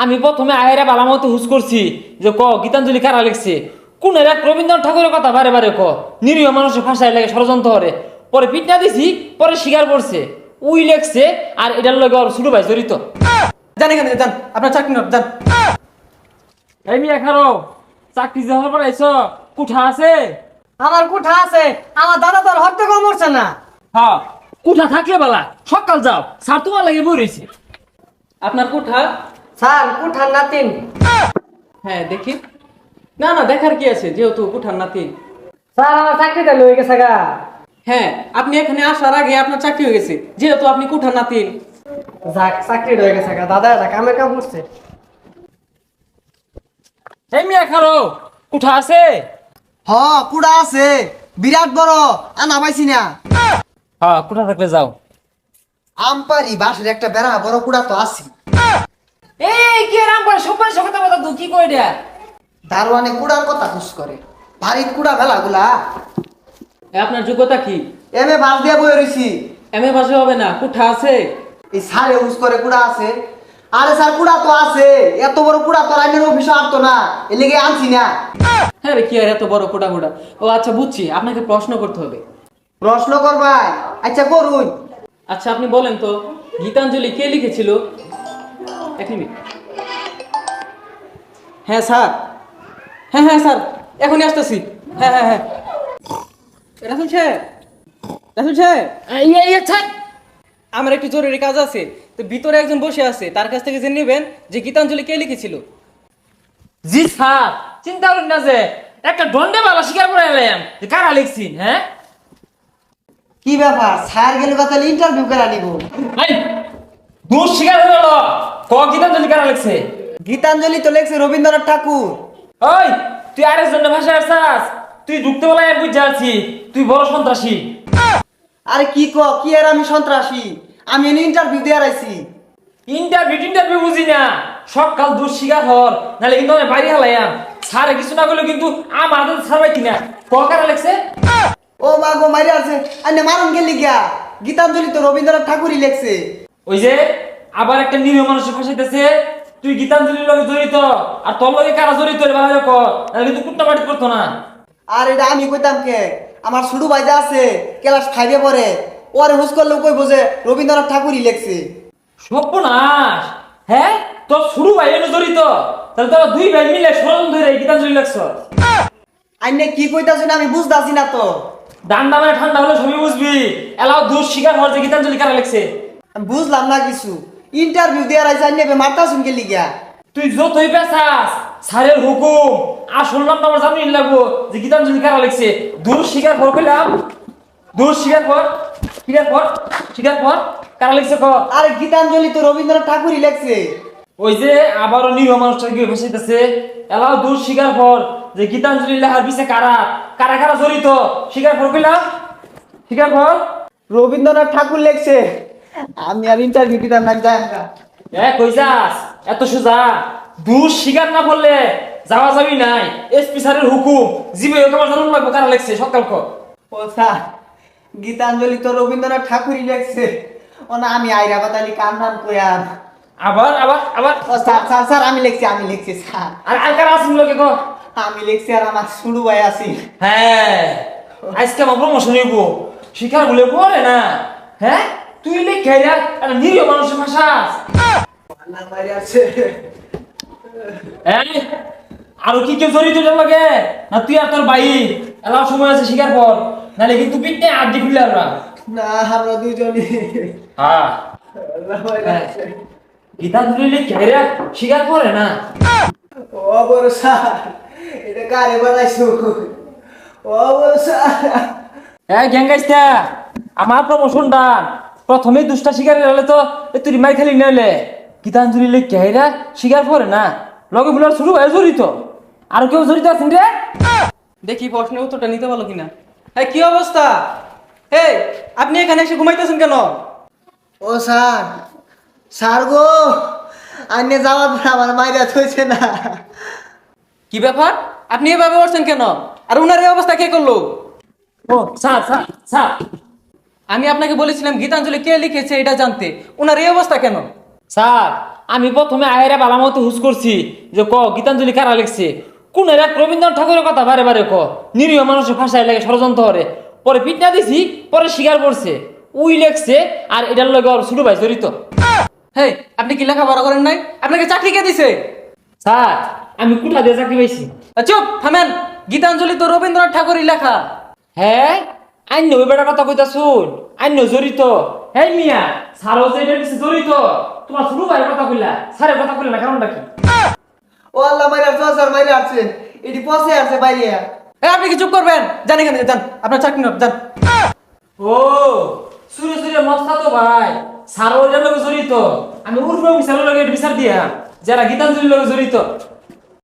আমি প্রথমে আহেরা বালামতো হুস করছি যে গীতাঞ্জলি কারা লিখছে কোন এক রবীন্দ্রনাথ ঠাকুরের কথা বারে বারে নিরীহ মানুষের ভাষায় লাগে ষড়যন্ত্র করে পরে পিটনা দিছি পরে স্বীকার করছে উই লেখছে আর এটার লগে ওর ছোট ভাই জড়িত। জান এখানে যান, আপনার চাকরি নোট যান। এই মিয়া খারো চাকরি যাওয়ার পর আইসো কুঠা আছে? আমার কুঠা আছে, আমার দাদা তোর হত্যা কম করছে না। হ্যাঁ কুঠা থাকলে বালা সকাল যাও স্যার তোমার লাগে বই রয়েছে। আপনার কোঠা? স্যার কুঠার নাতিন। হ্যাঁ দেখি। না না, দেখার কি আছে, যেহেতু কোঠার নাতি। স্যার আমার চাকরিটা লয়ে গেছে গা। হ্যাঁ, আপনি এখানে আসার আগে আপনার চাকরি হয়ে গেছে, যেহেতু আপনি কোঠার নাতি। যাক চাকরি হয়ে গেছে গা, দাদা এটা কামের কাম করছে। এই মিয়া খারো কুঠা আছে? হ কুড়া আছে, বিরাট বড়, আনা পাইছি না। হ্যাঁ কুঠা থাকলে যাও। আমপারি বাসের একটা বেড়া বড় কুড়া তো আছে। এই কি রাম করে সবাই সকাল কথা তুই কি কই রে? দারোয়ানে কুড়ার কথা খুশ করে, ভারীত কুড়া ভেলাগুলা। আপনার যোগ্যতা কি? এমএ বাস দিয়ে বই রইছি। এমএ পাশে হবে না, কোঠা আছে। এই সারে হুস করে কুড়া আছে। আরে স্যার কুড়া তো আছে, এত বড় কুড়া তো আইনের অফিসে আনতো না, এ লেগে আনছি না। হ্যাঁ রে, কি আর এত বড় কোটা কোটা। ও আচ্ছা বুঝছি, আপনাকে প্রশ্ন করতে হবে। প্রশ্ন করবাই? আচ্ছা করুন। আচ্ছা আপনি বলেন তো, গীতাঞ্জলি কে লিখেছিল? এক মিনিট। হ্যাঁ স্যার, হ্যাঁ হ্যাঁ স্যার, এখনই আসতেছি। হ্যাঁ হ্যাঁ হ্যাঁ, রাসুল সাহেব, রাসুল সাহেব, আমার একটু জরুরি কাজ আছে, তো ভিতরে একজন বসে আছে, তার কাছ থেকে জেনে নেবেন যে গীতাঞ্জলি কে লিখেছিল। জি স্যার চিন্তা করেন না যে একটা দণ্ডে বালা স্বীকার করে এলাম যে কারা লিখছি। হ্যাঁ কি ব্যাপার, স্যার গেলে বা তাহলে ইন্টারভিউ করে নিব। এই দোষ স্বীকার হয়ে গেল গীতাঞ্জলি কারা লিখছে? গীতাঞ্জলি তো লেখছে রবীন্দ্রনাথ ঠাকুর। ওই তুই আরেকজন ভাষা আসছাস, তুই ঢুকতে বলা বুঝতে পারছি তুই বড় সন্ত্রাসী। আরে কি আর আমি সন্ত্রাসী, আমি ইন্টারভিউ দিয়ে আইছি। ইন্টারভিউ বুঝি না, সকাল দোষ স্বীকার হর নাহলে কিন্তু আমি বাইরে হালাইয়াম। স্যারে কিছু না করলে কিন্তু আমার হাতে ছাড় পাইতি না। কারা লিখছে? ও মা গো মারি আছে, আরে মারুন গেলি গিয়া। গীতাঞ্জলি তো রবীন্দ্রনাথ ঠাকুরই লেখছে। ওই যে আবার একটা নিরীহ মানুষের ফাঁসাইতেছে তুই গীতাঞ্জলির লগে জড়িত আর তোর লগে কারা জড়িত রে ভালো কর, নাহলে কিন্তু কুট্টা মাটি করতো না। আর এটা আমি কইতাম কে, আমার ছোট ভাই যা আছে ক্লাস 5 এ পড়ে, ওরে হুস করলে কইবো যে রবীন্দ্রনাথ ঠাকুরই লেখছে। সর্বনাশ! হ্যাঁ তোর শুরু ভাই এনে জড়িত, তাহলে তোরা দুই ভাই মিলে ষড়যন্ত্র ধরে গীতাঞ্জলি লেখছ। আইনে কি কইতাছেন আমি বুঝতাছি না তো। ডান্ডা মানে ঠান্ডা হলে সবই বুঝবি। এলাও দোষ স্বীকার হওয়ার যে গীতাঞ্জলি কারা লেখছে। আমি বুঝলাম না কিছু, ইন্টারভিউ দিয়ে আইছি, আইনে মারতাছুন গেলি গিয়া। তুই যতই পেছাস স্যারের হুকুম আসল নাম আমার জানি লাগবো যে গীতাঞ্জলি কারা লিখছে। দোষ স্বীকার কর কইলাম, দোষ স্বীকার কর, স্বীকার কর, স্বীকার কর কারা লিখছে ক। আরে গীতাঞ্জলি তো রবীন্দ্রনাথ ঠাকুরই লেখছে। ওই যে আবারও নিরীহ মানুষটা গিয়ে ফেসাইতেছে। এলাও দোষ স্বীকার কর যে গীতাঞ্জলি লেখার পিছে কারা কারা কারা জড়িত। স্বীকার কর কইলাম, স্বীকার কর। রবীন্দ্রনাথ ঠাকুর লেখছে। আমি আর ইন্টারভিউ দিতাম না, যাই আমরা। কই যাস এত সোজা? দোষ স্বীকার না করলে যাওয়া যাবি নাই। এসপি স্যারের হুকুম জিবে তোমার জানুন লাগবে কারা লেখছে সকাল কর। ও স্যার, গীতাঞ্জলি তো রবীন্দ্রনাথ ঠাকুরই লেখছে। ও না, আমি আইরা বাতালি কাম নাম কইয়াম। আবার আবার আবার ও স্যার স্যার স্যার আমি লিখছি স্যার। আর কারা আসুন লোকে কো। আমি লিখছি আর আমার শুরু ভাই আছি। হ্যাঁ আজকে আমার প্রমোশন হইব, শিকার বলে পড়ে না। হ্যাঁ তুই লিখে একটা নিরীহ মানুষের ভাষা। না মারি আছে। এই আরো কি কেউ জড়িত এটার লগে? না তুই আর তোর ভাই? এলাও সময় আছে স্বীকার কর, নাহলে কিন্তু পিঠে আড্ডি খুললে আমরা। না আমরা দুজনই। হ্যাঁ না মারি আছে। গীতাঞ্জলি লিখে স্বীকার করে না। ও বড় স্যার, এটা কারে বানাইছো? ও বড় স্যার। গ্যাঙ্গাইস্তা আমার প্রমোশনটা প্রথমেই দুষ্টা শিকার হলে তো তুই মাই খালি নাইলে গীতাঞ্জলি লিখে স্বীকার করে না। লগে বুলার শুরু হয়ে জড়িত, আর কেউ জড়িত আছেন রে? দেখি প্রশ্নের উত্তরটা নিতে পারলো কিনা। হ্যাঁ কি অবস্থা? এই আপনি এখানে এসে ঘুমাইতেছেন কেন? ও স্যার, স্যার গো, আইনে যাওয়ার পর আমার মাইরা থইছে না। কি ব্যাপার, আপনি এভাবে করছেন কেন? আর উনার এই অবস্থা কে করলো? ও স্যার স্যার স্যার, আমি আপনাকে বলেছিলাম গীতাঞ্জলি কে লিখেছে এটা জানতে, উনার এই অবস্থা কেন? স্যার আমি প্রথমে আহেরা বালা মতো হুস করছি যে গীতাঞ্জলি কারা লিখছে কোন এক রবীন্দ্রনাথ ঠাকুরের কথা বারে বারে নিরীহ মানুষের ভাষায় লাগে ষড়যন্ত্র করে পরে পিটনা দিছি পরে স্বীকার করছে উই লেখছে আর এটার লগে ওর ছোট ভাই জড়িত। হেই, আপনি কি লেখাপড়া করেন নাই? আপনাকে চাকরি কে দিছে? স্যার আমি কোথা দিয়ে চাকরি পাইছি? চুপ থামেন। গীতাঞ্জলি তো রবীন্দ্রনাথ ঠাকুরই লেখা। হ্যাঁ আইন ওই বেটার কথা কইতা শুন, আইন জড়িত। হ্যাঁ মিয়া স্যারও যে এটার পিছে জড়িত, তোমার ছোট ভাইয়ের কথা কইলা স্যারের কথা কইলা না, কারণটা কি? ও আল্লাহ মাইরে আসছে, স্যার মাইরে আসছে, এটি পচে আসছে বাইরে। আপনি কি চুপ করবেন? জানি কেন, যান আপনার চাকরি নেন, যান। ও সুরে সুরে মস্তা তো ভাই, স্যারও এটার লগে জড়িত। আমি উর্ফে বিচারের লগে বিচার দিয়া যারা গীতাঞ্জলির লগে জড়িত